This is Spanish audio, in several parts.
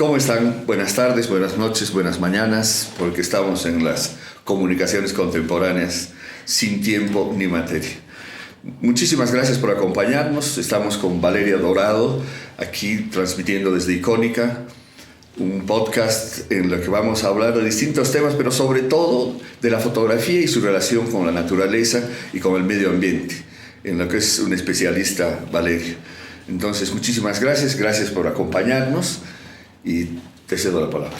¿Cómo están? Buenas tardes, buenas noches, buenas mañanas, porque estamos en las comunicaciones contemporáneas sin tiempo ni materia. Muchísimas gracias por acompañarnos. Estamos con Valeria Dorado, aquí transmitiendo desde Icónica, un podcast en el que vamos a hablar de distintos temas, pero sobre todo de la fotografía y su relación con la naturaleza y con el medio ambiente, en lo que es un especialista Valeria. Entonces, muchísimas gracias por acompañarnos y te cedo la palabra.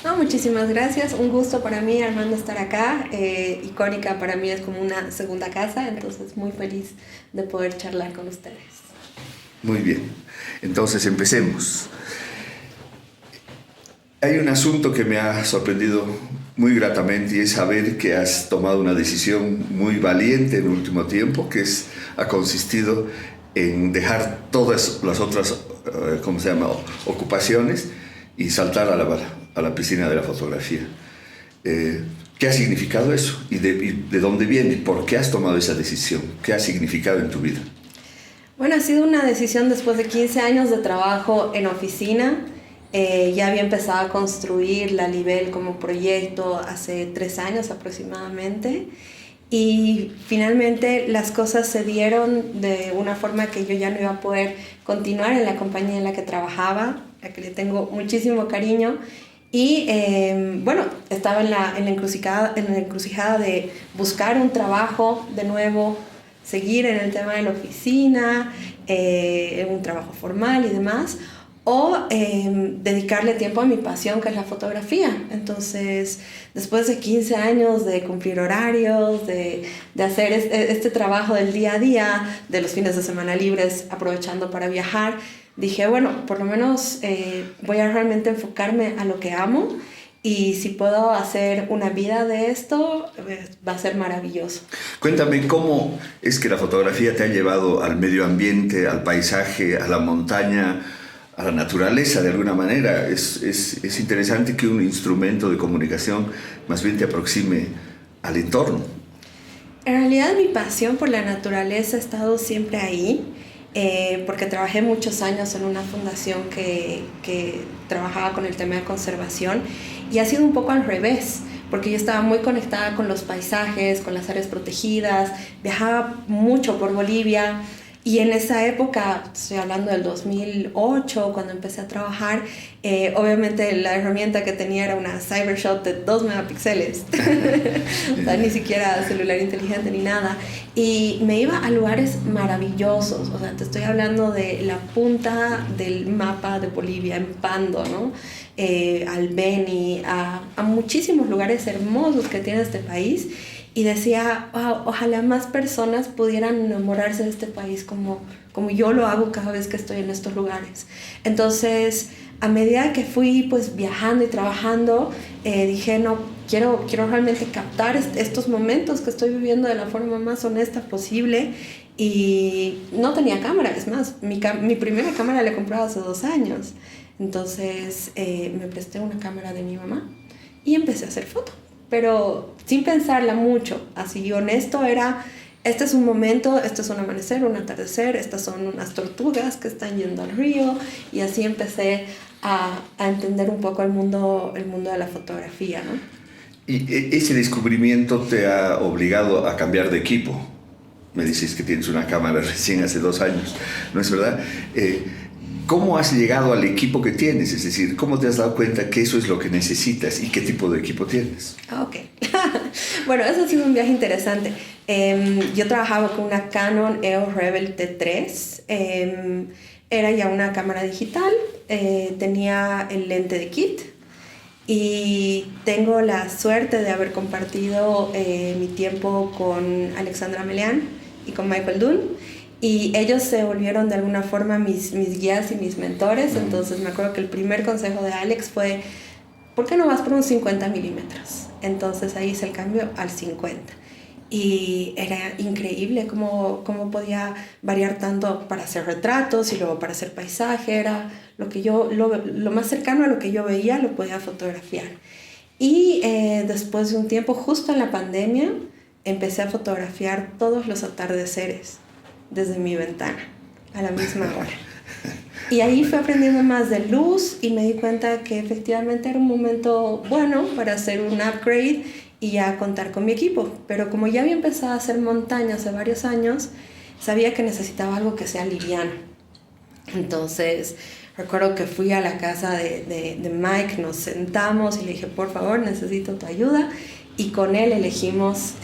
No, muchísimas gracias, un gusto para mí, Armando, estar acá. Icónica para mí es como una segunda casa, entonces muy feliz de poder charlar con ustedes. Muy bien, entonces empecemos. Hay un asunto que me ha sorprendido muy gratamente y es saber que has tomado una decisión muy valiente en el último tiempo, que ha consistido en dejar todas las otras ocupaciones y saltar a la piscina de la fotografía. ¿Qué ha significado eso? ¿Y de dónde viene? ¿Por qué has tomado esa decisión? ¿Qué ha significado en tu vida? Bueno, ha sido una decisión después de 15 años de trabajo en oficina. Ya había empezado a construir La Libel como proyecto hace 3 años aproximadamente. Y finalmente las cosas se dieron de una forma que yo ya no iba a poder continuar en la compañía en la que trabajaba, a la que le tengo muchísimo cariño. Y estaba en la encrucijada de buscar un trabajo de nuevo, seguir en el tema de la oficina, un trabajo formal y demás, o dedicarle tiempo a mi pasión, que es la fotografía. Entonces, después de 15 años de cumplir horarios, de hacer este trabajo del día a día, de los fines de semana libres, aprovechando para viajar, dije, bueno, por lo menos voy a realmente enfocarme a lo que amo, y si puedo hacer una vida de esto, va a ser maravilloso. Cuéntame, ¿cómo es que la fotografía te ha llevado al medio ambiente, al paisaje, a la montaña, a la naturaleza de alguna manera? Es interesante que un instrumento de comunicación más bien te aproxime al entorno. En realidad mi pasión por la naturaleza ha estado siempre ahí, porque trabajé muchos años en una fundación que trabajaba con el tema de conservación, y ha sido un poco al revés, porque yo estaba muy conectada con los paisajes, con las áreas protegidas, viajaba mucho por Bolivia. Y en esa época, estoy hablando del 2008, cuando empecé a trabajar, obviamente la herramienta que tenía era una Cybershot de 2 megapíxeles. O sea, ni siquiera celular inteligente ni nada. Y me iba a lugares maravillosos. O sea, te estoy hablando de la punta del mapa de Bolivia, en Pando, ¿no? Al Beni, a muchísimos lugares hermosos que tiene este país. Y decía, wow, ojalá más personas pudieran enamorarse de este país como yo lo hago cada vez que estoy en estos lugares. Entonces, a medida que fui pues viajando y trabajando, dije, no, quiero realmente captar estos momentos que estoy viviendo de la forma más honesta posible. Y no tenía cámara, es más, mi primera cámara la compré hace 2 años. Entonces, me presté una cámara de mi mamá y empecé a hacer fotos. Pero sin pensarla mucho, así honesto era, este es un momento, este es un amanecer, un atardecer, estas son unas tortugas que están yendo al río, y así empecé a entender un poco el mundo de la fotografía, ¿no? ¿Y ese descubrimiento te ha obligado a cambiar de equipo? Me dices que tienes una cámara recién hace 2 años, ¿no es verdad? ¿Cómo has llegado al equipo que tienes? Es decir, ¿cómo te has dado cuenta que eso es lo que necesitas y qué tipo de equipo tienes? Ok. Bueno, eso ha sido un viaje interesante. Yo trabajaba con una Canon EOS Rebel T3. Era ya una cámara digital. Tenía el lente de kit. Y tengo la suerte de haber compartido mi tiempo con Alexandra Meleán y con Michael Dunn. Y ellos se volvieron de alguna forma mis guías y mis mentores. Entonces me acuerdo que el primer consejo de Alex fue, ¿por qué no vas por un 50 milímetros? Entonces ahí hice el cambio al 50. Y era increíble cómo podía variar tanto para hacer retratos y luego para hacer paisaje. Era lo más cercano a lo que yo veía, lo podía fotografiar. Y después de un tiempo, justo en la pandemia, empecé a fotografiar todos los atardeceres desde mi ventana a la misma hora. Y ahí fui aprendiendo más de luz y me di cuenta que efectivamente era un momento bueno para hacer un upgrade y ya contar con mi equipo. Pero como ya había empezado a hacer montaña hace varios años, sabía que necesitaba algo que sea liviano. Entonces, recuerdo que fui a la casa de Mike, nos sentamos y le dije, por favor, necesito tu ayuda. Y con él elegimos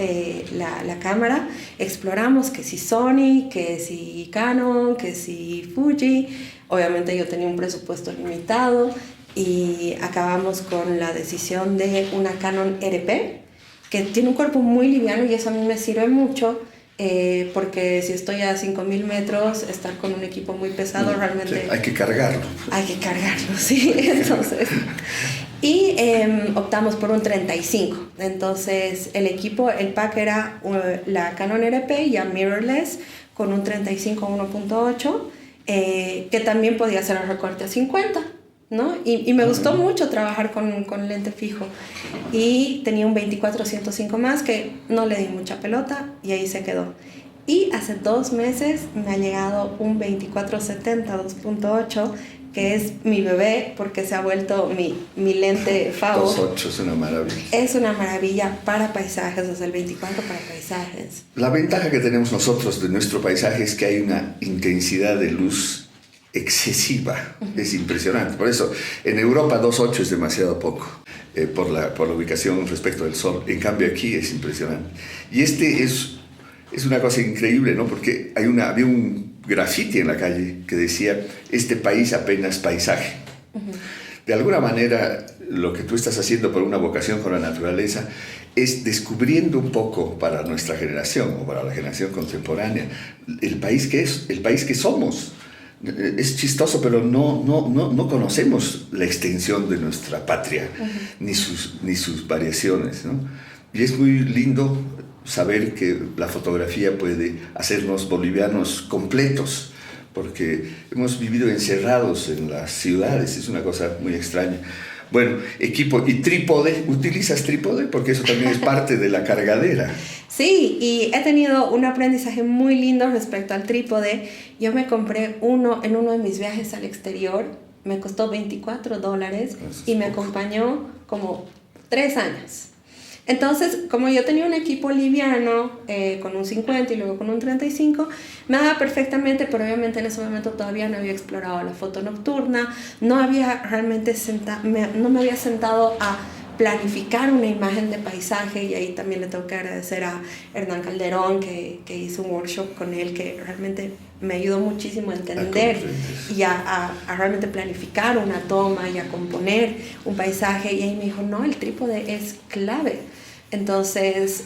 la cámara, exploramos que si Sony, que si Canon, que si Fuji. Obviamente yo tenía un presupuesto limitado y acabamos con la decisión de una Canon RP, que tiene un cuerpo muy liviano y eso a mí me sirve mucho. Porque si estoy a 5.000 metros, estar con un equipo muy pesado realmente... Sí, hay que cargarlo. Hay que cargarlo, sí. Entonces, y optamos por un 35. Entonces, el equipo, el pack era la Canon RP ya mirrorless con un 35 1.8, que también podía hacer el recorte a 50. ¿No? Y me gustó mucho trabajar con lente fijo. Y tenía un 24-105 más que no le di mucha pelota y ahí se quedó. Y hace 2 meses me ha llegado un 24-70 2.8, que es mi bebé porque se ha vuelto mi lente favo. 2.8 es una maravilla. Es una maravilla para paisajes, o sea, el 24 para paisajes. La ventaja que tenemos nosotros de nuestro paisaje es que hay una intensidad de luz excesiva, es impresionante. Por eso en Europa 2.8 es demasiado poco por la ubicación respecto del sol. En cambio aquí es impresionante. Y es una cosa increíble, ¿no? Porque había un graffiti en la calle que decía: este país apenas paisaje. De alguna manera lo que tú estás haciendo por una vocación con la naturaleza es descubriendo un poco para nuestra generación o para la generación contemporánea el país que somos. Es chistoso, pero no conocemos la extensión de nuestra patria, ni sus variaciones, ¿no? Y es muy lindo saber que la fotografía puede hacernos bolivianos completos, porque hemos vivido encerrados en las ciudades, es una cosa muy extraña. Bueno, equipo y trípode. ¿Utilizas trípode? Porque eso también es parte de la cargadera. Sí, y he tenido un aprendizaje muy lindo respecto al trípode. Yo me compré uno en uno de mis viajes al exterior. Me costó $24 y me acompañó como 3 años. Entonces, como yo tenía un equipo liviano con un 50 y luego con un 35, me daba perfectamente, pero obviamente en ese momento todavía no había explorado la foto nocturna, no había realmente no me había sentado a planificar una imagen de paisaje, y ahí también le tengo que agradecer a Hernán Calderón que hizo un workshop con él que realmente me ayudó muchísimo a entender y a realmente planificar una toma y a componer un paisaje, y ahí me dijo, no, el trípode es clave. Entonces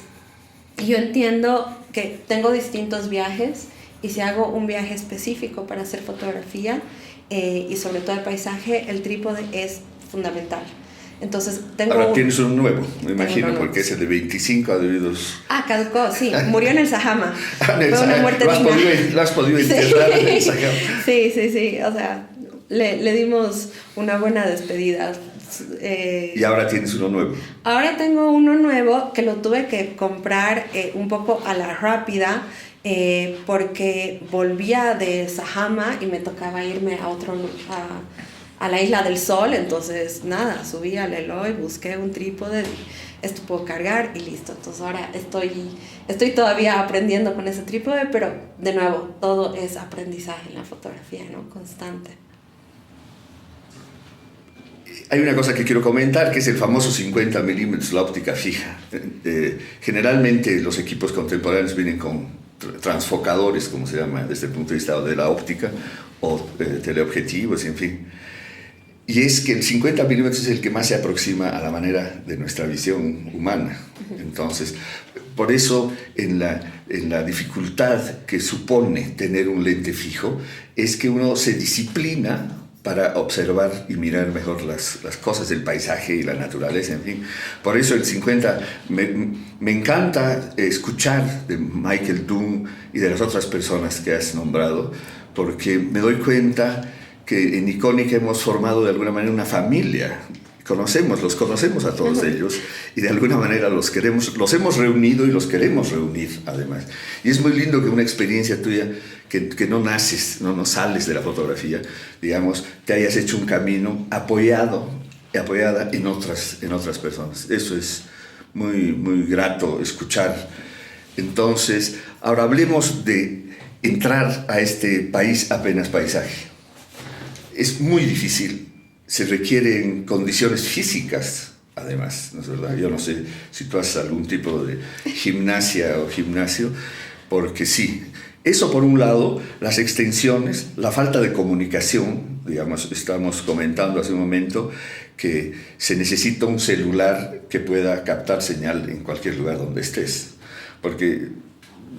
yo entiendo que tengo distintos viajes, y si hago un viaje específico para hacer fotografía y sobre todo el paisaje, el trípode es fundamental. Entonces ahora tienes uno nuevo, me imagino, porque ese de 25 ha debido... caducó, sí, murió en el Sahama. Fue una muerte digna. ¿Lo has podido enterrar en el Sahama? Sí, o sea, le dimos una buena despedida. ¿Y ahora tienes uno nuevo? Ahora tengo uno nuevo que lo tuve que comprar un poco a la rápida, porque volvía de Sahama y me tocaba irme a la Isla del Sol. Entonces nada, subí al Eloy, busqué un trípode, esto puedo cargar y listo. Entonces ahora estoy todavía aprendiendo con ese trípode, pero de nuevo, todo es aprendizaje en la fotografía, ¿no? Constante. Hay una cosa que quiero comentar, que es el famoso 50 milímetros, la óptica fija. Generalmente los equipos contemporáneos vienen con transfocadores, como se llama desde el punto de vista de la óptica, o teleobjetivos, en fin. Y es que el 50 milímetros es el que más se aproxima a la manera de nuestra visión humana. Entonces, por eso en la dificultad que supone tener un lente fijo, es que uno se disciplina para observar y mirar mejor las cosas del paisaje y la naturaleza, en fin. Por eso el 50, me encanta escuchar de Michael Dunn y de las otras personas que has nombrado, porque me doy cuenta que en Icónica hemos formado de alguna manera una familia los conocemos a todos ellos y de alguna manera los hemos reunido y los queremos reunir además. Y es muy lindo que una experiencia tuya, que no sales de la fotografía, digamos, te hayas hecho un camino apoyada en otras personas. Eso es muy, muy grato escuchar. Entonces, ahora hablemos de entrar a este país apenas paisaje. Es muy difícil. Se requieren condiciones físicas, además, ¿no es verdad? Yo no sé si tú haces algún tipo de gimnasia o gimnasio, porque sí, eso por un lado, las extensiones, la falta de comunicación, digamos, estamos comentando hace un momento que se necesita un celular que pueda captar señal en cualquier lugar donde estés, porque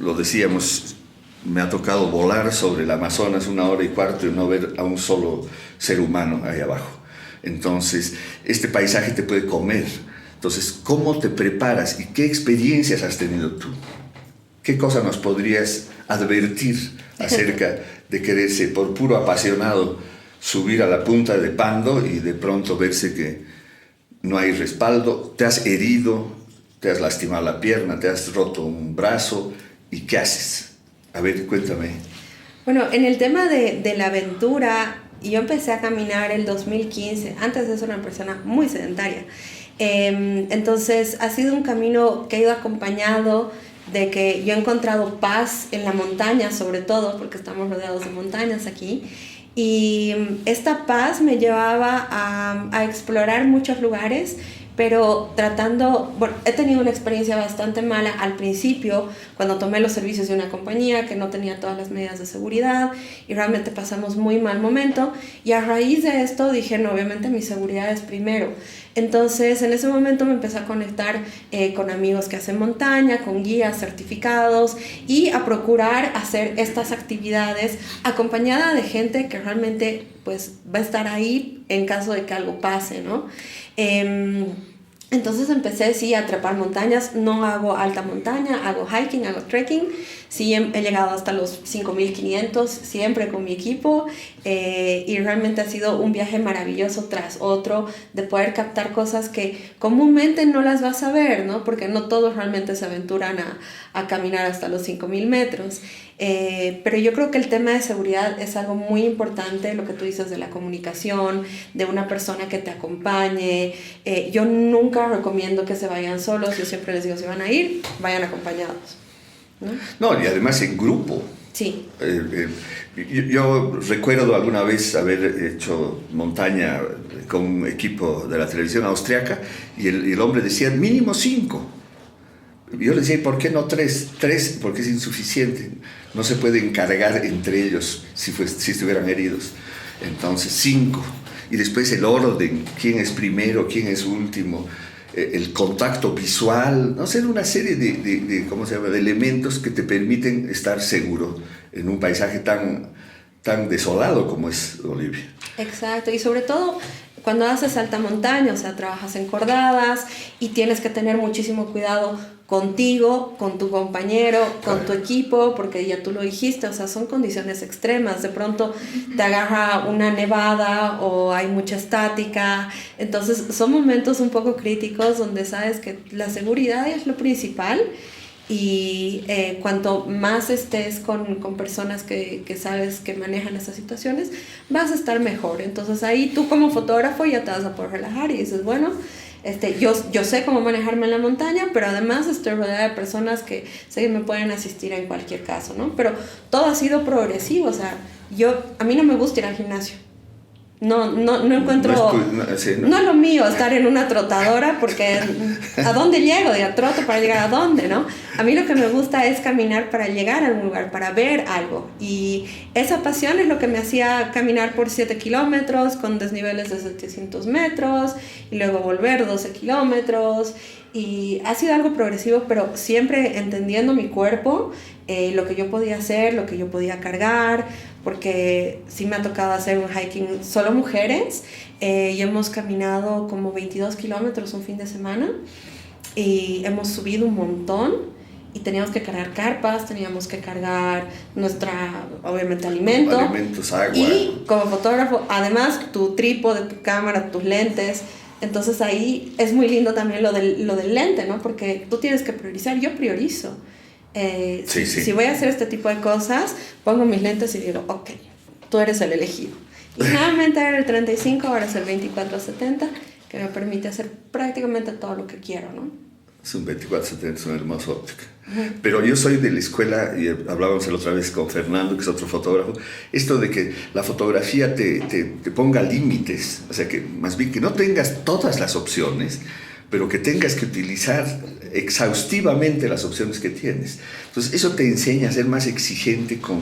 lo decíamos, me ha tocado volar sobre el Amazonas 1 hora y cuarto y no ver a un solo ser humano ahí abajo. Entonces, este paisaje te puede comer. Entonces, ¿cómo te preparas y qué experiencias has tenido tú? ¿Qué cosa nos podrías advertir acerca de quererse, por puro apasionado, subir a la punta de Pando y de pronto verse que no hay respaldo? Te has herido, te has lastimado la pierna, te has roto un brazo, ¿y qué haces? A ver, cuéntame. Bueno, en el tema de la aventura, yo empecé a caminar el 2015. Antes de ser una persona muy sedentaria. Entonces, ha sido un camino que ha ido acompañado de que yo he encontrado paz en la montaña, sobre todo, porque estamos rodeados de montañas aquí. Y esta paz me llevaba a explorar muchos lugares, pero he tenido una experiencia bastante mala al principio, cuando tomé los servicios de una compañía que no tenía todas las medidas de seguridad y realmente pasamos muy mal momento, y a raíz de esto dije, no, obviamente mi seguridad es primero. Entonces, en ese momento me empecé a conectar con amigos que hacen montaña, con guías certificados y a procurar hacer estas actividades acompañada de gente que realmente pues va a estar ahí en caso de que algo pase, ¿no? Entonces empecé sí a trepar montañas. No hago alta montaña, hago hiking, hago trekking. Sí, he llegado hasta los 5.500 siempre con mi equipo, y realmente ha sido un viaje maravilloso tras otro de poder captar cosas que comúnmente no las vas a ver, ¿no? Porque no todos realmente se aventuran a caminar hasta los 5.000 metros. Pero yo creo que el tema de seguridad es algo muy importante, lo que tú dices de la comunicación, de una persona que te acompañe. Yo nunca recomiendo que se vayan solos, yo siempre les digo, si van a ir, vayan acompañados, ¿no? No, y además en grupo. Sí. Yo recuerdo alguna vez haber hecho montaña con un equipo de la televisión austriaca y el hombre decía mínimo 5. Yo le decía, ¿por qué no 3? 3 porque es insuficiente. No se pueden cargar entre ellos si estuvieran heridos. Entonces 5. Y después el orden, quién es primero, quién es último, el contacto visual, no sé, una serie de elementos que te permiten estar seguro en un paisaje tan desolado como es Bolivia. Exacto, y sobre todo cuando haces alta montaña, o sea, trabajas en cordadas y tienes que tener muchísimo cuidado contigo, con tu compañero, con tu equipo, porque ya tú lo dijiste, o sea, son condiciones extremas. De pronto te agarra una nevada o hay mucha estática, entonces son momentos un poco críticos donde sabes que la seguridad es lo principal. Y cuanto más estés con personas que sabes que manejan esas situaciones, vas a estar mejor. Entonces ahí tú como fotógrafo ya te vas a poder relajar y dices, bueno, yo sé cómo manejarme en la montaña, pero además estoy rodeada de personas que sé que me pueden asistir en cualquier caso, ¿no? Pero todo ha sido progresivo, o sea, a mí no me gusta ir al gimnasio. No encuentro, no es lo mío estar en una trotadora, porque ¿a dónde llego? Troto para llegar a dónde, ¿no? A mí lo que me gusta es caminar para llegar a algún lugar, para ver algo, y esa pasión es lo que me hacía caminar por 7 kilómetros con desniveles de 700 metros y luego volver 12 kilómetros, y ha sido algo progresivo, pero siempre entendiendo mi cuerpo, lo que yo podía hacer, lo que yo podía cargar, porque sí me ha tocado hacer un hiking solo mujeres, y hemos caminado como 22 kilómetros un fin de semana y hemos subido un montón y teníamos que cargar carpas, teníamos que cargar obviamente alimentos, agua. Y como fotógrafo, además tu trípode, tu cámara, tus lentes, Entonces ahí es muy lindo también lo del lente, ¿no? Porque tú tienes que priorizar, yo priorizo. Si voy a hacer este tipo de cosas, pongo mis lentes y digo, ok, tú eres el elegido. Y nuevamente era el 35, ahora es el 24-70, que me permite hacer prácticamente todo lo que quiero, ¿no? Es un 24-70, es una hermosa óptica. Pero yo soy de la escuela, y hablábamos la otra vez con Fernando, que es otro fotógrafo, esto de que la fotografía te ponga límites, o sea, que más bien que no tengas todas las opciones, pero que tengas que utilizar exhaustivamente las opciones que tienes. Entonces, eso te enseña a ser más exigente con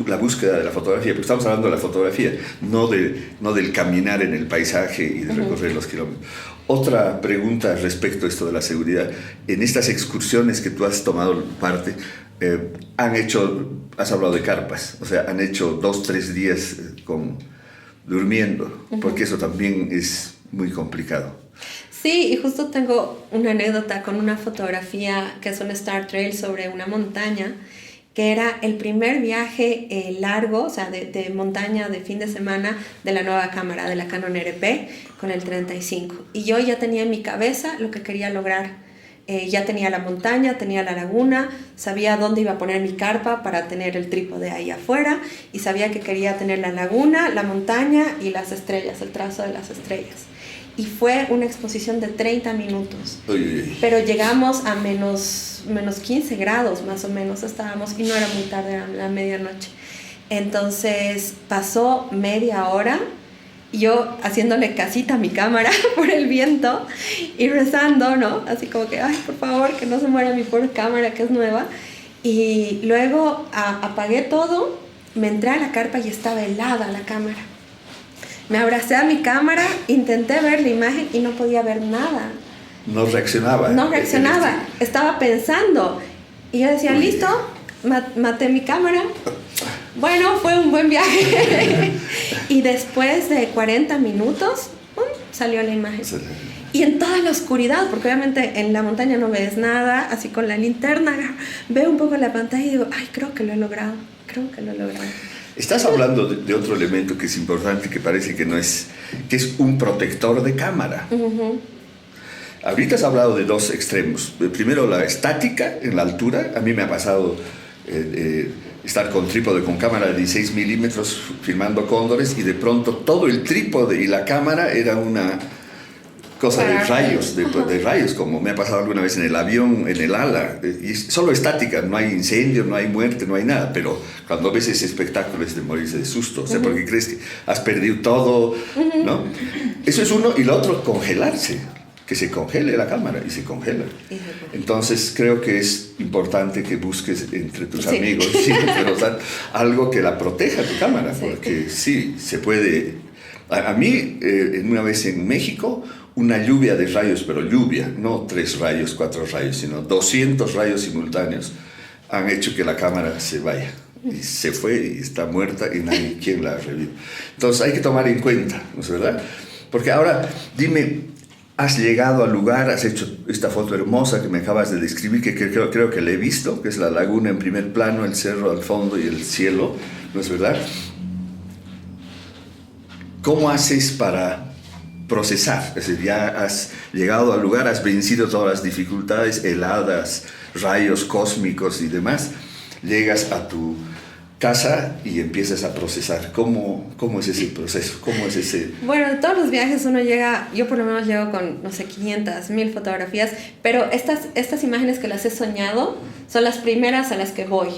la búsqueda de la fotografía, porque estamos hablando de la fotografía, no del caminar en el paisaje y de recorrer los kilómetros. Otra pregunta respecto a esto de la seguridad. En estas excursiones que tú has tomado parte, has hablado de carpas, o sea, han hecho 2-3 días durmiendo, porque eso también es muy complicado. Sí, y justo tengo una anécdota con una fotografía que es un Star Trail sobre una montaña, que era el primer viaje largo, o sea, de montaña de fin de semana de la nueva cámara, de la Canon RP, con el 35. Y yo ya tenía en mi cabeza lo que quería lograr. Ya tenía la montaña, tenía la laguna, sabía dónde iba a poner mi carpa para tener el trípode ahí afuera, y sabía que quería tener la laguna, la montaña y las estrellas, el trazo de las estrellas. Y fue una exposición de 30 minutos. Uy. Pero llegamos a menos 15 grados más o menos estábamos, y no era muy tarde, era la medianoche. Entonces pasó media hora, yo haciéndole casita a mi cámara por el viento y rezando, ¿no? Así como que, ay, por favor, que no se muera mi pobre cámara, que es nueva. Y luego apagué todo, me entré a la carpa y estaba helada la cámara. Me abracé a mi cámara, intenté ver la imagen y no podía ver nada. No reaccionaba. No reaccionaba, estaba pensando. Y yo decía, listo, maté mi cámara. Bueno, fue un buen viaje. Y después de 40 minutos, ¡pum!, salió la imagen. Y en toda la oscuridad, porque obviamente en la montaña no ves nada, así con la linterna veo un poco la pantalla y digo, ay, creo que lo he logrado. Estás hablando de otro elemento que es importante, que parece que no es, que es un protector de cámara. Uh-huh. Ahorita has hablado de dos extremos. Primero, la estática en la altura. A mí me ha pasado estar con trípode con cámara de 16 milímetros filmando cóndores, y de pronto todo el trípode y la cámara era una cosa de rayos, de rayos, como me ha pasado alguna vez en el avión, en el ala, y solo estática, no hay incendio, no hay muerte, no hay nada, pero cuando ves ese espectáculo es de morirse de susto, o sea, porque crees que has perdido todo, ¿no? Eso es uno, y lo otro, congelarse, que se congele la cámara, y se congela. Entonces creo que es importante que busques entre tus amigos, sí, pero, o sea, algo que la proteja tu cámara, porque sí, se puede. A mí, una vez en México, una lluvia de rayos, pero lluvia, no 3 rayos, 4 rayos, sino 200 rayos simultáneos, han hecho que la cámara se vaya. Y se fue y está muerta y nadie quien la revive. Entonces hay que tomar en cuenta, ¿no es verdad? Porque ahora, dime, has llegado al lugar, has hecho esta foto hermosa que me acabas de describir, que creo que la he visto, que es la laguna en primer plano, el cerro al fondo y el cielo, ¿no es verdad? ¿Cómo haces para procesar? Es decir, ya has llegado al lugar, has vencido todas las dificultades, heladas, rayos cósmicos y demás, llegas a tu casa y empiezas a procesar. ¿Cómo es ese proceso? ¿Cómo es ese...? Bueno, en todos los viajes uno llega, yo por lo menos llego con, no sé, 500, 1000 fotografías, pero estas imágenes que las he soñado son las primeras a las que voy,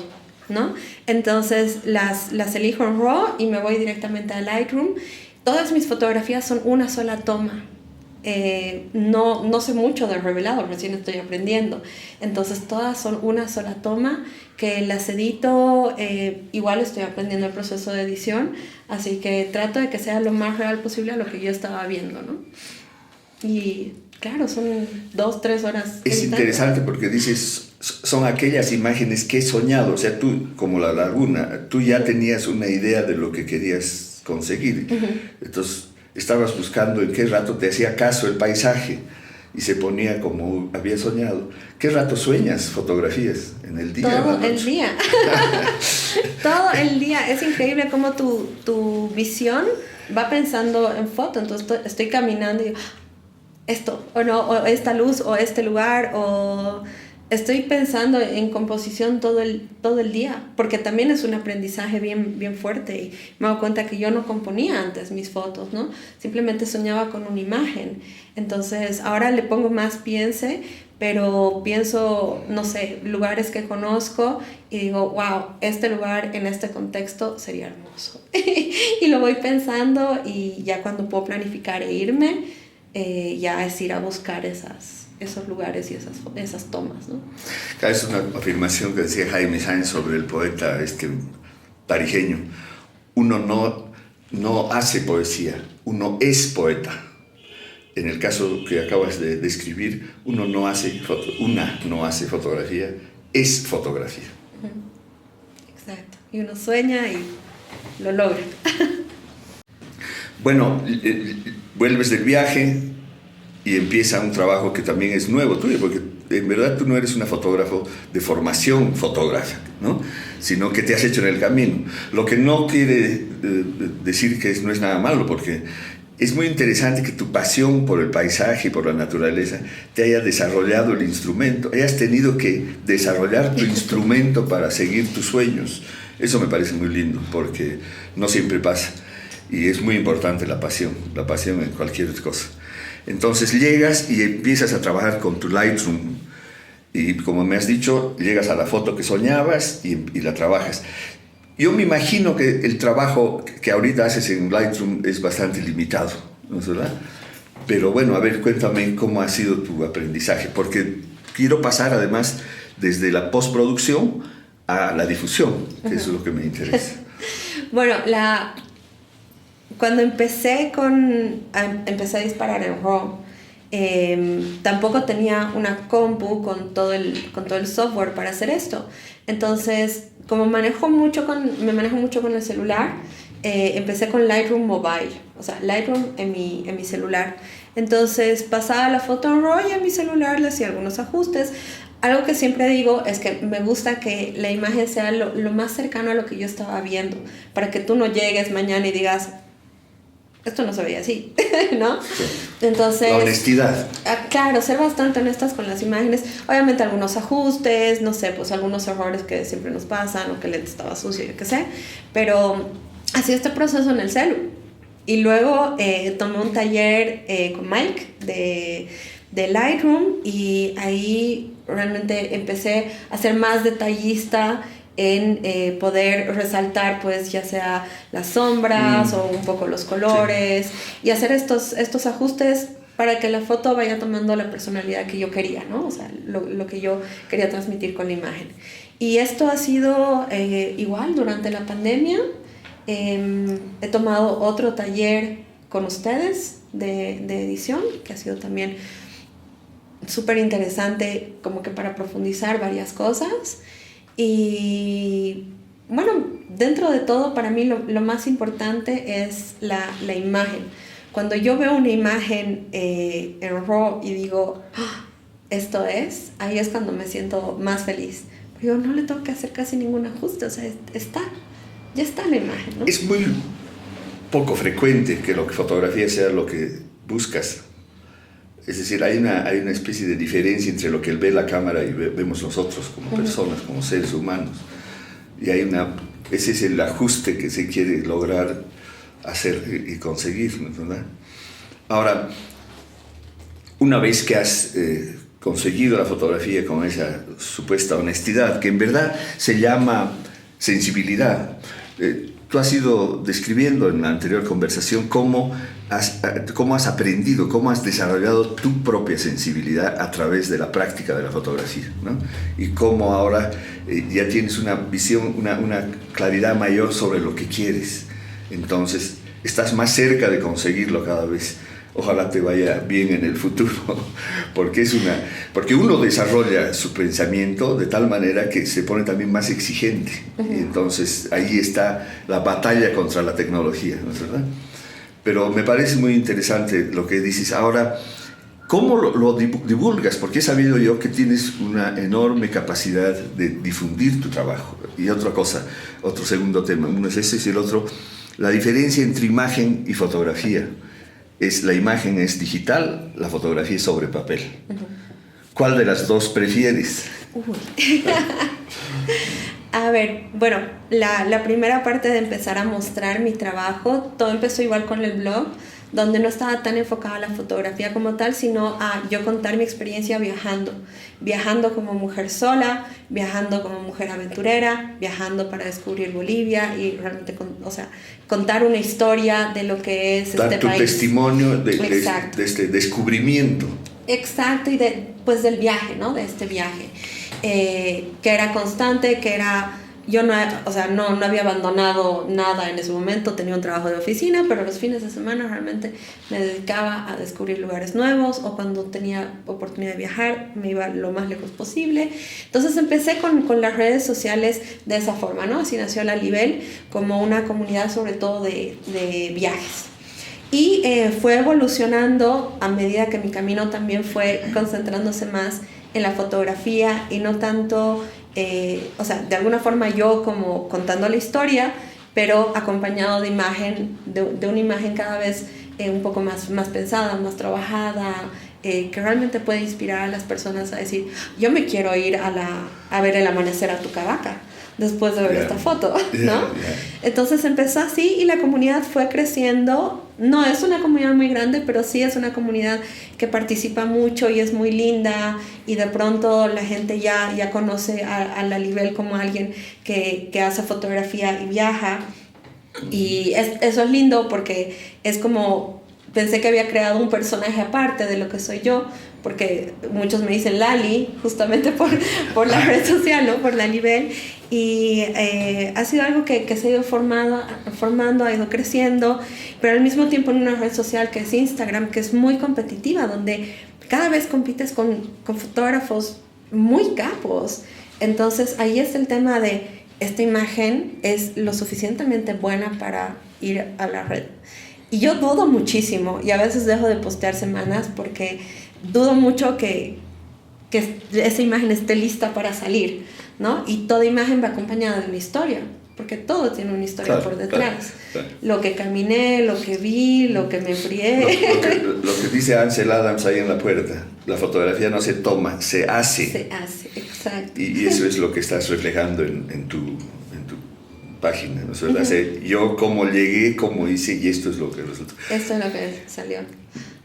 ¿no? Entonces las elijo en RAW y me voy directamente a Lightroom. Todas mis fotografías son una sola toma. No sé mucho de revelado, recién estoy aprendiendo. Entonces todas son una sola toma que las edito, igual estoy aprendiendo el proceso de edición, así que trato de que sea lo más real posible a lo que yo estaba viendo, ¿no? Y claro, son 2-3 horas. Es interesante porque dices, son aquellas imágenes que he soñado, o sea, tú, como la laguna, tú ya tenías una idea de lo que querías conseguir. Entonces estabas buscando en qué rato te hacía caso el paisaje y se ponía como había soñado. ¿Qué rato sueñas fotografías? ¿En el día? Todo el día. Todo el día. Es increíble cómo tu visión va pensando en foto, entonces estoy caminando y digo, esto, o no, o esta luz, o este lugar, o estoy pensando en composición todo el día, porque también es un aprendizaje bien fuerte, y me doy cuenta que yo no componía antes mis fotos, ¿no? Simplemente soñaba con una imagen. Entonces ahora le pongo más piense, pero pienso, no sé, lugares que conozco y digo, wow, este lugar en este contexto sería hermoso. Y lo voy pensando, y ya cuando puedo planificar e irme, ya es ir a buscar esos lugares y esas tomas, ¿no? Es una afirmación que decía Jaime Sáenz sobre el poeta tarijeño. Uno no hace poesía, uno es poeta. En el caso que acabas de describir, una no hace fotografía, es fotografía. Exacto. Y uno sueña y lo logra. Bueno, vuelves del viaje y empieza un trabajo que también es nuevo tuyo, porque en verdad tú no eres una fotógrafo de formación fotográfica, ¿no? Sino que te has hecho en el camino. Lo que no quiere decir que no es nada malo, porque es muy interesante que tu pasión por el paisaje y por la naturaleza te haya desarrollado el instrumento, hayas tenido que desarrollar tu instrumento para seguir tus sueños. Eso me parece muy lindo, porque no siempre pasa. Y es muy importante la pasión en cualquier cosa. Entonces llegas y empiezas a trabajar con tu Lightroom, y como me has dicho, llegas a la foto que soñabas y la trabajas. Yo me imagino que el trabajo que ahorita haces en Lightroom es bastante limitado, ¿no es verdad? Pero bueno, a ver, cuéntame cómo ha sido tu aprendizaje, porque quiero pasar además desde la postproducción a la difusión, que eso es lo que me interesa. Bueno, cuando empecé a disparar en RAW, tampoco tenía una compu con todo el software para hacer esto. Entonces, como me manejo mucho con el celular, empecé con Lightroom Mobile, o sea, Lightroom en mi celular. Entonces pasaba la foto en RAW y en mi celular le hacía algunos ajustes. Algo que siempre digo es que me gusta que la imagen sea lo más cercano a lo que yo estaba viendo, para que tú no llegues mañana y digas, esto no se veía así, ¿no? Sí. Entonces, la honestidad. Claro, ser bastante honestas con las imágenes. Obviamente algunos ajustes, no sé, pues algunos errores que siempre nos pasan, o que el lente estaba sucio, yo qué sé. Pero hacía este proceso en el celu. Y luego tomé un taller con Mike de Lightroom, y ahí realmente empecé a ser más detallista en poder resaltar, pues, ya sea las sombras o un poco los colores, sí, y hacer estos ajustes para que la foto vaya tomando la personalidad que yo quería, ¿no? O sea, lo que yo quería transmitir con la imagen. Y esto ha sido igual durante la pandemia. He tomado otro taller con ustedes de edición, que ha sido también súper interesante, como que para profundizar varias cosas. Y bueno, dentro de todo, para mí lo más importante es la imagen. Cuando yo veo una imagen en RAW y digo, ¡ah! Esto es, ahí es cuando me siento más feliz. Yo no le tengo que hacer casi ningún ajuste, o sea, ya está la imagen, ¿no? Es muy poco frecuente que lo que fotografía sea lo que buscas. Es decir, hay una especie de diferencia entre lo que ve la cámara y vemos nosotros como personas, como seres humanos. Y ese es el ajuste que se quiere lograr hacer y conseguir, ¿verdad? Ahora, una vez que has conseguido la fotografía con esa supuesta honestidad, que en verdad se llama sensibilidad, tú has ido describiendo en la anterior conversación cómo has aprendido, cómo has desarrollado tu propia sensibilidad a través de la práctica de la fotografía, ¿no? Y cómo ahora ya tienes una visión, una claridad mayor sobre lo que quieres. Entonces, estás más cerca de conseguirlo cada vez. Ojalá te vaya bien en el futuro, porque uno desarrolla su pensamiento de tal manera que se pone también más exigente. Y entonces ahí está la batalla contra la tecnología, ¿no es verdad? Pero me parece muy interesante lo que dices. Ahora, ¿cómo lo divulgas? Porque he sabido yo que tienes una enorme capacidad de difundir tu trabajo. Y otra cosa, otro segundo tema, uno es ese y el otro la diferencia entre imagen y fotografía es la imagen es digital, la fotografía es sobre papel. ¿Cuál de las dos prefieres? A ver, bueno, la primera parte de empezar a mostrar mi trabajo, todo empezó igual con el blog, donde no estaba tan enfocada a la fotografía como tal, sino a yo contar mi experiencia viajando como mujer sola, viajando como mujer aventurera, viajando para descubrir Bolivia y realmente, contar una historia de lo que es Dar este tu país. testimonio de este descubrimiento. Exacto, y pues del viaje, ¿no? De este viaje, que era constante, que era... Yo no había abandonado nada en ese momento, tenía un trabajo de oficina, pero los fines de semana realmente me dedicaba a descubrir lugares nuevos, o cuando tenía oportunidad de viajar me iba lo más lejos posible. Entonces empecé con las redes sociales de esa forma, ¿no? Así nació La Libel, como una comunidad sobre todo de viajes. Y fue evolucionando a medida que mi camino también fue concentrándose más en la fotografía y no tanto... de alguna forma yo como contando la historia, pero acompañado de una imagen cada vez un poco más pensada, más trabajada, que realmente puede inspirar a las personas a decir, yo me quiero ir a ver el amanecer a Tucavaca después de ver esta foto, ¿no? Entonces empezó así y la comunidad fue creciendo. No es una comunidad muy grande, pero sí es una comunidad que participa mucho y es muy linda, y de pronto la gente ya conoce a La Libel como alguien que hace fotografía y viaja, y eso es lindo porque es como, pensé que había creado un personaje aparte de lo que soy yo, porque muchos me dicen Lali, justamente por la red social, ¿no? Por La Libel, y ha sido algo que se ha ido formando, ha ido creciendo, pero al mismo tiempo en una red social que es Instagram, que es muy competitiva, donde cada vez compites con fotógrafos muy capos. Entonces ahí es el tema de esta imagen es lo suficientemente buena para ir a la red. Y yo dudo muchísimo, y a veces dejo de postear semanas porque dudo mucho que esa imagen esté lista para salir, ¿no? Y toda imagen va acompañada de una historia, porque todo tiene una historia por detrás. Claro. Lo que caminé, lo que vi, lo que me frié. Lo que dice Ansel Adams ahí en la puerta, la fotografía no se toma, se hace. Se hace, exacto. Y eso es lo que estás reflejando en tu página, ¿no es verdad? O sea, yo cómo llegué, cómo hice, y esto es lo que resultó. Esto es lo que salió,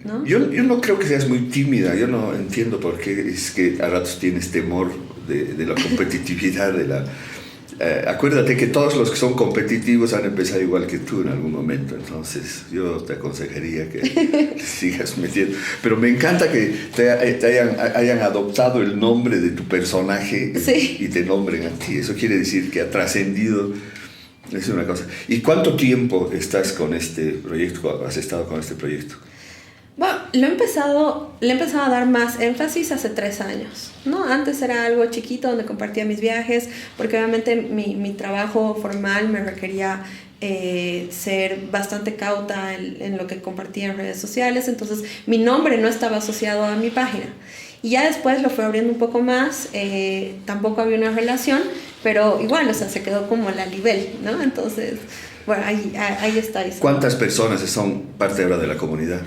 ¿no? Yo no creo que seas muy tímida, yo no entiendo por qué es que a ratos tienes temor de la competitividad, acuérdate que todos los que son competitivos han empezado igual que tú en algún momento, entonces yo te aconsejaría que sigas metiendo. Pero me encanta que hayan adoptado el nombre de tu personaje, sí, y te nombren a ti. Eso quiere decir que ha trascendido. Es una cosa. ¿Y cuánto tiempo estás con este proyecto? ¿Has estado con este proyecto? Bueno, le he empezado a dar más énfasis hace 3 años, ¿no? Antes era algo chiquito donde compartía mis viajes, porque obviamente mi trabajo formal me requería ser bastante cauta en lo que compartía en redes sociales, entonces mi nombre no estaba asociado a mi página. Y ya después lo fue abriendo un poco más, tampoco había una relación, pero igual, se quedó como La Libel, ¿no? Entonces, bueno, ahí está. ¿Cuántas personas son parte ahora de la comunidad?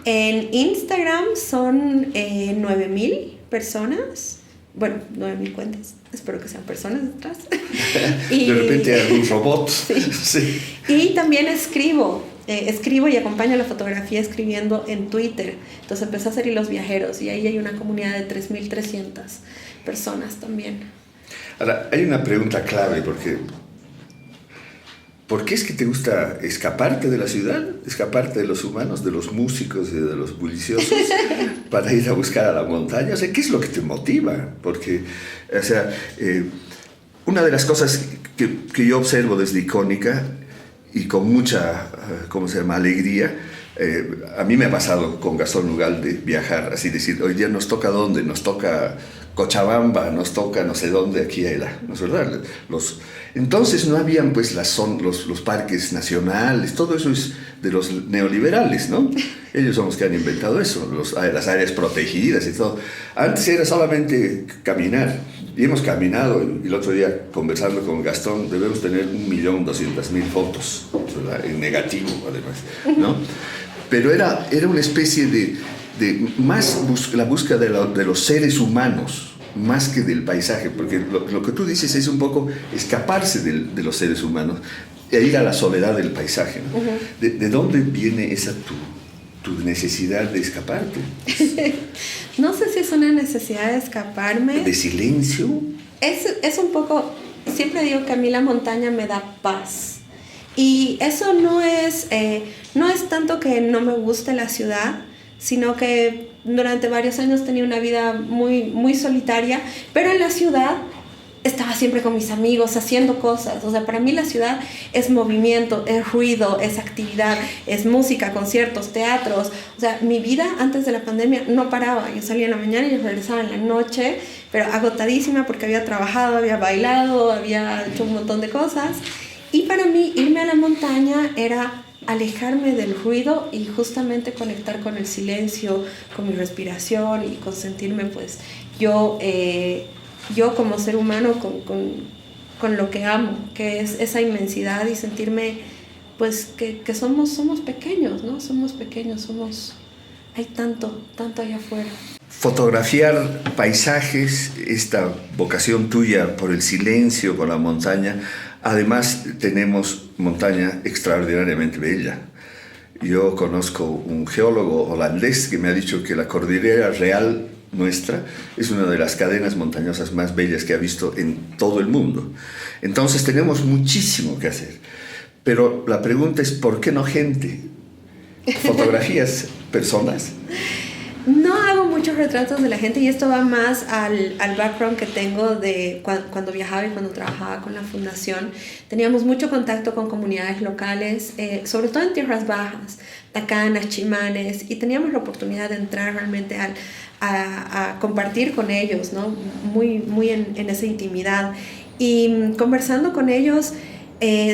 En Instagram son 9,000 personas. Bueno, 9,000 cuentas. Espero que sean personas detrás. De repente hay un robot. Sí. Sí. Y también escribo y acompaño la fotografía escribiendo en Twitter. Entonces empecé a hacer hilos viajeros y ahí hay una comunidad de 3,300 personas también. Ahora, hay una pregunta clave porque... ¿Por qué es que te gusta escaparte de la ciudad, escaparte de los humanos, de los músicos y de los bulliciosos para ir a buscar a la montaña? O sea, ¿qué es lo que te motiva? Porque, o sea, una de las cosas que yo observo desde Icónica y con mucha, alegría, a mí me ha pasado con Gastón Ugalde viajar, así decir, hoy día nos toca ¿dónde? Nos toca Cochabamba, nos toca no sé dónde, aquí allá, ¿no es verdad? Entonces no habían pues los parques nacionales, todo eso es de los neoliberales, ¿no? Ellos son los que han inventado eso, las áreas protegidas y todo. Antes era solamente caminar, y hemos caminado, y el otro día conversando con Gastón, debemos tener 1.200.000 fotos ¿verdad? En negativo, además, ¿no? Pero era una especie de más la búsqueda de los seres humanos, más que del paisaje, porque lo que tú dices es un poco escaparse de los seres humanos e ir a la soledad del paisaje, ¿no? ¿De dónde viene esa tu necesidad de escaparte? No sé si es una necesidad de escaparme. ¿De silencio? Es un poco, siempre digo que a mí la montaña me da paz. Y eso no es tanto que no me guste la ciudad, sino que durante varios años tenía una vida muy, muy solitaria, pero en la ciudad estaba siempre con mis amigos haciendo cosas. O sea, para mí la ciudad es movimiento, es ruido, es actividad, es música, conciertos, teatros. O sea, mi vida antes de la pandemia no paraba. Yo salía en la mañana y regresaba en la noche, pero agotadísima porque había trabajado, había bailado, había hecho un montón de cosas. Y para mí irme a la montaña era alejarme del ruido y justamente conectar con el silencio, con mi respiración y con sentirme pues yo como ser humano con lo que amo, que es esa inmensidad, y sentirme pues que somos pequeños, ¿no? Somos pequeños, hay tanto allá afuera. Fotografiar paisajes, esta vocación tuya por el silencio, por la montaña. Además tenemos montaña extraordinariamente bella. Yo conozco un geólogo holandés que me ha dicho que la Cordillera Real nuestra es una de las cadenas montañosas más bellas que ha visto en todo el mundo. Entonces tenemos muchísimo que hacer. Pero la pregunta es, ¿por qué no gente? ¿Fotografías personas? No hago muchos retratos de la gente, y esto va más al background que tengo de cuando viajaba y cuando trabajaba con la fundación. Teníamos mucho contacto con comunidades locales, sobre todo en tierras bajas, tacanas, chimanes, y teníamos la oportunidad de entrar realmente a compartir con ellos, ¿no? Muy en esa intimidad. Y conversando con ellos,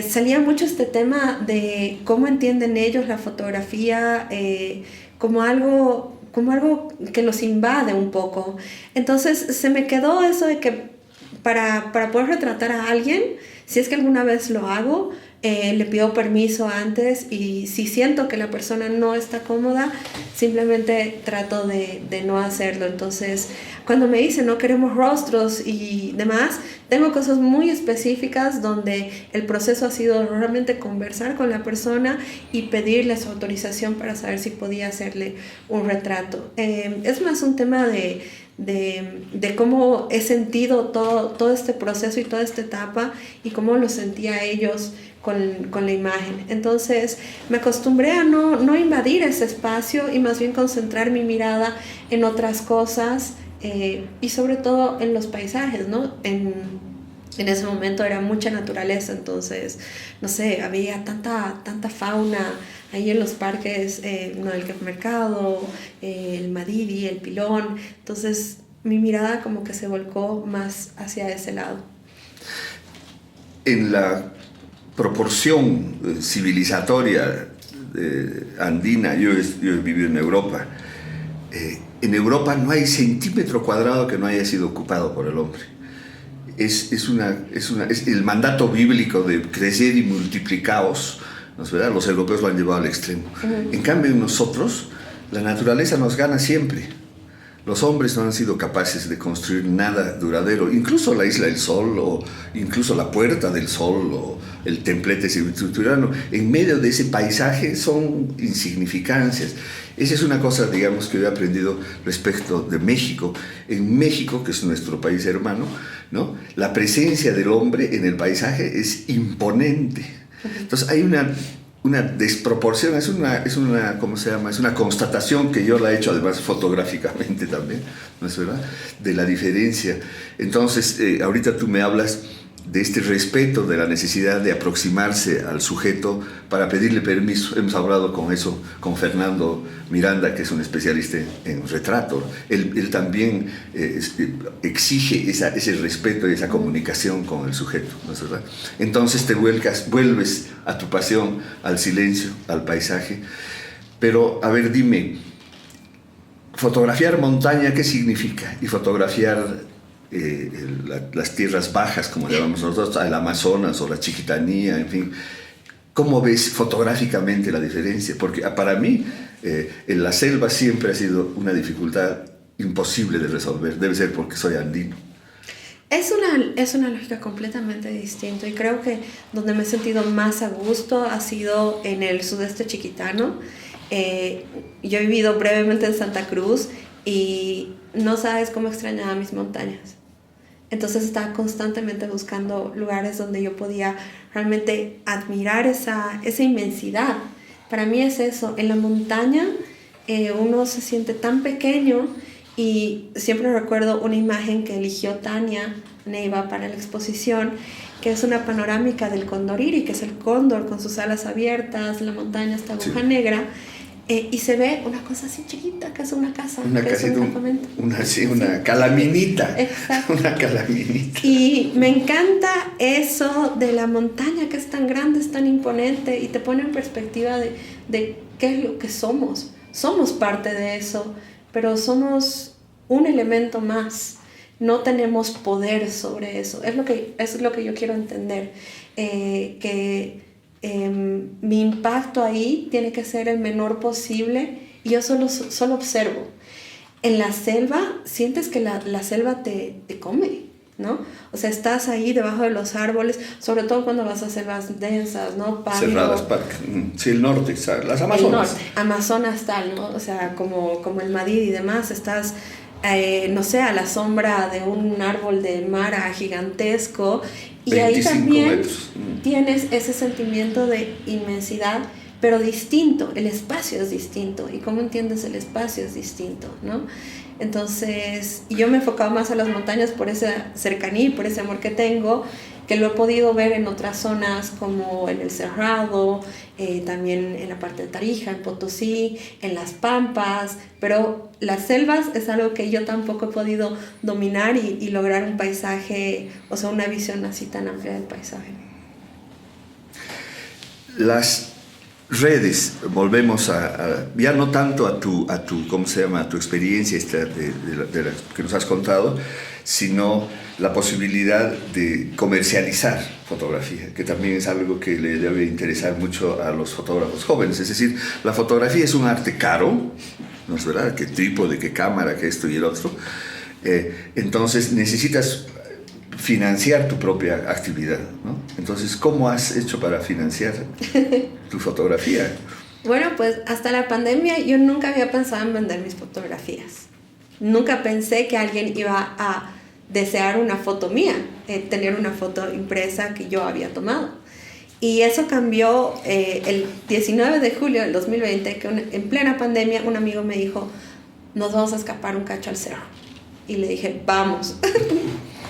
salía mucho este tema de cómo entienden ellos la fotografía como algo que los invade un poco. Entonces se me quedó eso de que para poder retratar a alguien, si es que alguna vez lo hago, le pido permiso antes, y si siento que la persona no está cómoda, simplemente trato de no hacerlo. Entonces, cuando me dicen no queremos rostros y demás, tengo cosas muy específicas donde el proceso ha sido realmente conversar con la persona y pedirle su autorización para saber si podía hacerle un retrato. Es más un tema de cómo he sentido todo este proceso y toda esta etapa, y cómo lo sentía ellos con la imagen. Entonces me acostumbré a no invadir ese espacio y más bien concentrar mi mirada en otras cosas, y sobre todo en los paisajes, ¿no? En ese momento era mucha naturaleza, entonces, no sé, había tanta fauna ahí en los parques, no, el Quepe Mercado, el Madidi, el Pilón. Entonces mi mirada como que se volcó más hacia ese lado. En la proporción civilizatoria andina, yo he vivido en Europa. En Europa no hay centímetro cuadrado que no haya sido ocupado por el hombre. Es el mandato bíblico de crecer y multiplicaos, ¿no es verdad? Los europeos lo han llevado al extremo. En cambio, nosotros, la naturaleza nos gana siempre. Los hombres no han sido capaces de construir nada duradero, incluso la Isla del Sol, o incluso la Puerta del Sol, o el templete estructurano. En medio de ese paisaje son insignificancias. Esa es una cosa, digamos, que yo he aprendido respecto de México. En México, que es nuestro país hermano, ¿no? La presencia del hombre en el paisaje es imponente. Entonces hay una desproporción, es una ¿cómo se llama? Es una constatación que yo la he hecho además fotográficamente también, ¿no es verdad? De la diferencia. Entonces, ahorita tú me hablas de este respeto, de la necesidad de aproximarse al sujeto para pedirle permiso. Hemos hablado con Fernando Miranda, que es un especialista en retrato. Él también exige ese respeto y esa comunicación con el sujeto, ¿no es verdad? Entonces te vuelves a tu pasión, al silencio, al paisaje. Pero, a ver, dime, fotografiar montaña, ¿qué significa? Y fotografiar las tierras bajas, como llamamos nosotros, el Amazonas o la Chiquitanía, en fin. ¿Cómo ves fotográficamente la diferencia? Porque para mí en la selva siempre ha sido una dificultad imposible de resolver. Debe ser porque soy andino. Es una lógica completamente distinta y creo que donde me he sentido más a gusto ha sido en el sudeste chiquitano. Yo he vivido brevemente en Santa Cruz y no sabes cómo extrañaba mis montañas. Entonces estaba constantemente buscando lugares donde yo podía realmente admirar esa inmensidad. Para mí es eso, en la montaña uno se siente tan pequeño. Y siempre recuerdo una imagen que eligió Tania Neiva para la exposición, que es una panorámica del Condoriri, que es el cóndor con sus alas abiertas, la montaña está aguja negra, y se ve una cosa así chiquita, que es una casa, una que casita, es un campamento. Una calaminita. Exacto. Una calaminita. Y me encanta eso de la montaña, que es tan grande, es tan imponente, y te pone en perspectiva de qué es lo que somos. Somos parte de eso, pero somos un elemento más, no tenemos poder sobre eso. Es lo que yo quiero entender, que mi impacto ahí tiene que ser el menor posible y yo solo observo. En la selva, sientes que la selva te come, ¿no? O sea, estás ahí debajo de los árboles, sobre todo cuando vas a selvas densas, ¿no? Cerradas, sí, el norte, las Amazonas. El norte, Amazonas tal, ¿no? O sea, como el Madrid y demás, estás, no sé, a la sombra de un árbol de mara gigantesco y ahí también metros. Tienes ese sentimiento de inmensidad, pero distinto, el espacio es distinto y cómo entiendes el espacio es distinto, ¿no? Entonces, yo me he enfocado más a las montañas por esa cercanía y por ese amor que tengo, que lo he podido ver en otras zonas como en el Cerrado, también en la parte de Tarija, en Potosí, en las Pampas, pero las selvas es algo que yo tampoco he podido dominar y lograr un paisaje, o sea, una visión así tan amplia del paisaje. Las redes, volvemos ya no tanto a tu ¿cómo se llama? A tu experiencia de la que nos has contado, sino la posibilidad de comercializar fotografía, que también es algo que le debe interesar mucho a los fotógrafos jóvenes. Es decir, la fotografía es un arte caro, ¿no es verdad? ¿Qué trípode, qué cámara, qué esto y el otro? Entonces necesitas financiar tu propia actividad, ¿no? Entonces, ¿cómo has hecho para financiar tu fotografía? Bueno, pues hasta la pandemia yo nunca había pensado en vender mis fotografías. Nunca pensé que alguien iba a desear una foto mía, tener una foto impresa que yo había tomado. Y eso cambió el 19 de julio del 2020, que en plena pandemia un amigo me dijo, nos vamos a escapar un cacho al cerro. Y le dije, vamos.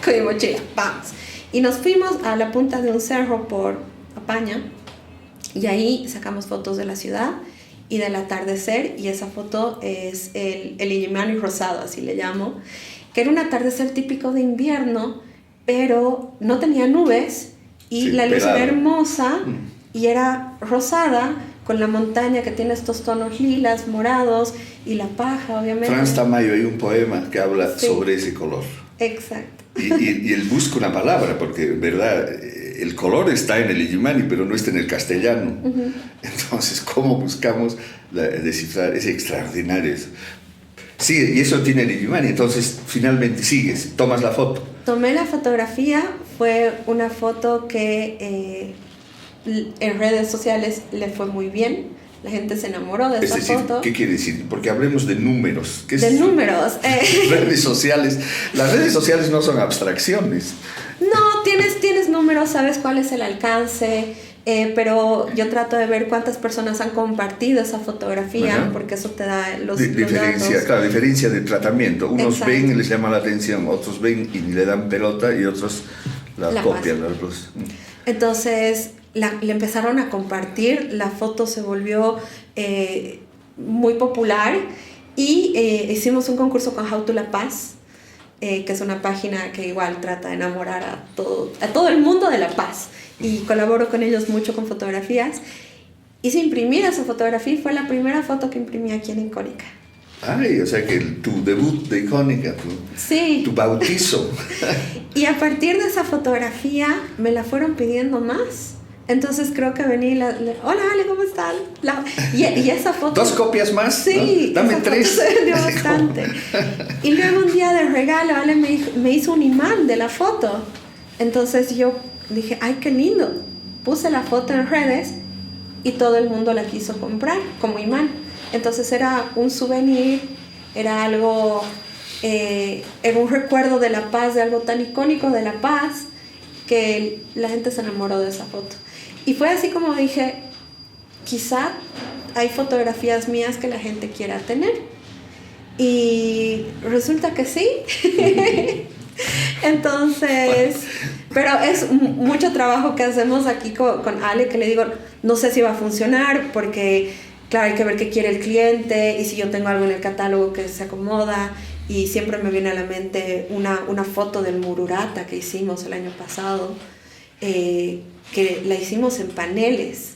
Con mi mochila, vamos. Y nos fuimos a la punta de un cerro por Apaña y ahí sacamos fotos de la ciudad y del atardecer, y esa foto es el Illimani rosado, así le llamo, que era un atardecer típico de invierno, pero no tenía nubes y sí, la luz era hermosa y era rosada, con la montaña que tiene estos tonos lilas, morados y la paja, obviamente. Franz Tamayo, hay un poema que habla sobre ese color. Exacto. Y él busca una palabra, porque, ¿verdad? El color está en el Illimani, pero no está en el castellano. Uh-huh. Entonces, ¿cómo buscamos descifrar ese extraordinario? Sí, y eso tiene el Illimani. Entonces, finalmente sigues, tomas la foto. Tomé la fotografía, fue una foto que en redes sociales le fue muy bien. La gente se enamoró de esa foto. ¿Qué quiere decir? Porque hablemos de números. ¿Qué es de números. Redes sociales. Las redes sociales no son abstracciones. No, tienes números, sabes cuál es el alcance, pero yo trato de ver cuántas personas han compartido esa fotografía, uh-huh, porque eso te da los datos. Claro, diferencia de tratamiento. Unos exacto, ven y les llama la atención, otros ven y le dan pelota y otros la copian. Entonces le empezaron a compartir, la foto se volvió muy popular y hicimos un concurso con How to La Paz, que es una página que igual trata de enamorar a todo el mundo de La Paz, y colaboro con ellos mucho con fotografías. Hice imprimir esa fotografía y fue la primera foto que imprimí aquí en Icónica. Ay, o sea que tu debut de Icónica, sí, tu bautizo. Y a partir de esa fotografía me la fueron pidiendo más. Entonces creo que vení, hola Ale, ¿cómo están? Y esa foto... 2 copias más, sí, ¿no? Dame esa 3. foto se vendió bastante. Y luego un día de regalo, Ale me hizo un imán de la foto. Entonces yo dije, ay, qué lindo. Puse la foto en redes y todo el mundo la quiso comprar como imán. Entonces era un souvenir, era algo, era un recuerdo de La Paz, de algo tan icónico de La Paz, que la gente se enamoró de esa foto. Y fue así como dije, quizá hay fotografías mías que la gente quiera tener. Y resulta que sí. Entonces, pero es mucho trabajo que hacemos aquí con Ale, que le digo, no sé si va a funcionar, porque claro, hay que ver qué quiere el cliente, y si yo tengo algo en el catálogo que se acomoda. Y siempre me viene a la mente una foto del Mururata que hicimos el año pasado, que la hicimos en paneles.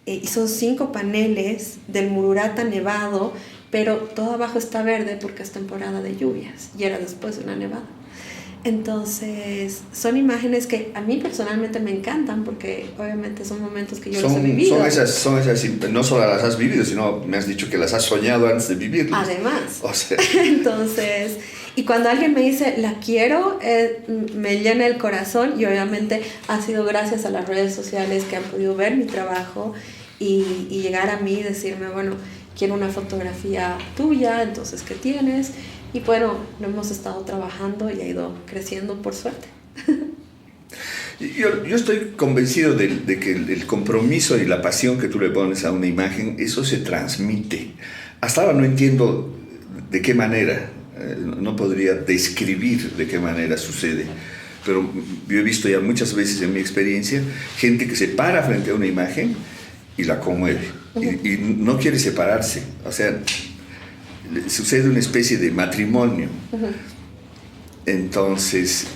Y son 5 paneles del Mururata nevado, pero todo abajo está verde porque es temporada de lluvias y era después de una nevada. Entonces, son imágenes que a mí personalmente me encantan porque obviamente son momentos que yo los he vivido. Son esas, no solo las has vivido, sino me has dicho que las has soñado antes de vivirlas. Además. O sea. Entonces, y cuando alguien me dice, la quiero, me llena el corazón, y obviamente ha sido gracias a las redes sociales que han podido ver mi trabajo y llegar a mí y decirme, bueno, quiero una fotografía tuya, entonces, ¿qué tienes? Y bueno, lo hemos estado trabajando y ha ido creciendo por suerte. Yo estoy convencido de que el compromiso y la pasión que tú le pones a una imagen, eso se transmite. Hasta ahora no entiendo de qué manera, no podría describir de qué manera sucede, pero yo he visto ya muchas veces en mi experiencia gente que se para frente a una imagen y la conmueve, y no quiere separarse, o sea, sucede una especie de matrimonio. Entonces,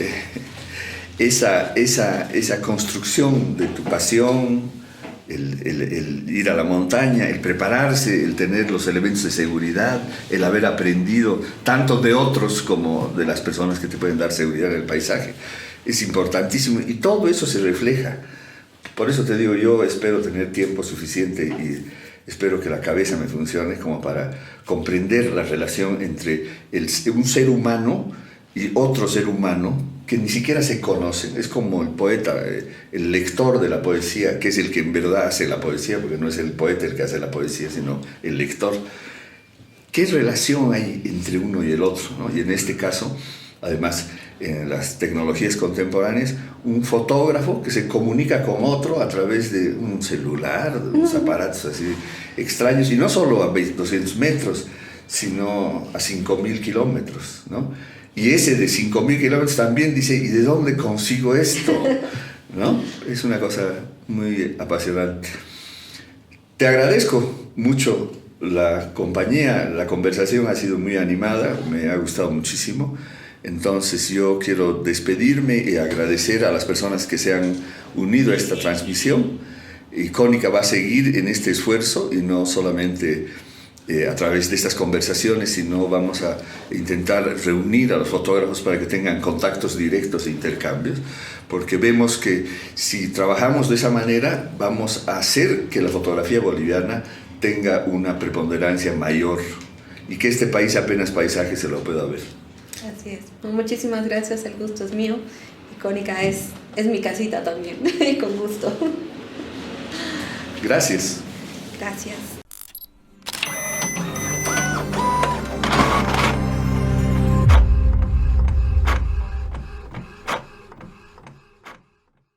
esa construcción de tu pasión, el ir a la montaña, el prepararse, el tener los elementos de seguridad, el haber aprendido tanto de otros como de las personas que te pueden dar seguridad en el paisaje, es importantísimo, y todo eso se refleja. Por eso te digo, yo espero tener tiempo suficiente y espero que la cabeza me funcione como para comprender la relación entre un ser humano y otro ser humano que ni siquiera se conocen. Es como el poeta, el lector de la poesía, que es el que en verdad hace la poesía, porque no es el poeta el que hace la poesía, sino el lector. ¿Qué relación hay entre uno y el otro, ¿no? Y en este caso, además, en las tecnologías contemporáneas, un fotógrafo que se comunica con otro a través de un celular, de unos aparatos así extraños, y no solo a 200 metros, sino a 5.000 kilómetros, ¿no? Y ese de 5.000 kilómetros también dice, ¿y de dónde consigo esto? ¿No? Es una cosa muy apasionante. Te agradezco mucho la compañía, la conversación ha sido muy animada, me ha gustado muchísimo. Entonces yo quiero despedirme y agradecer a las personas que se han unido a esta transmisión. Icónica va a seguir en este esfuerzo, y no solamente a través de estas conversaciones, sino vamos a intentar reunir a los fotógrafos para que tengan contactos directos e intercambios, porque vemos que si trabajamos de esa manera vamos a hacer que la fotografía boliviana tenga una preponderancia mayor y que este país apenas paisaje se lo pueda ver. Así es. Muchísimas gracias, el gusto es mío. Icónica es mi casita también, y con gusto. Gracias. Gracias.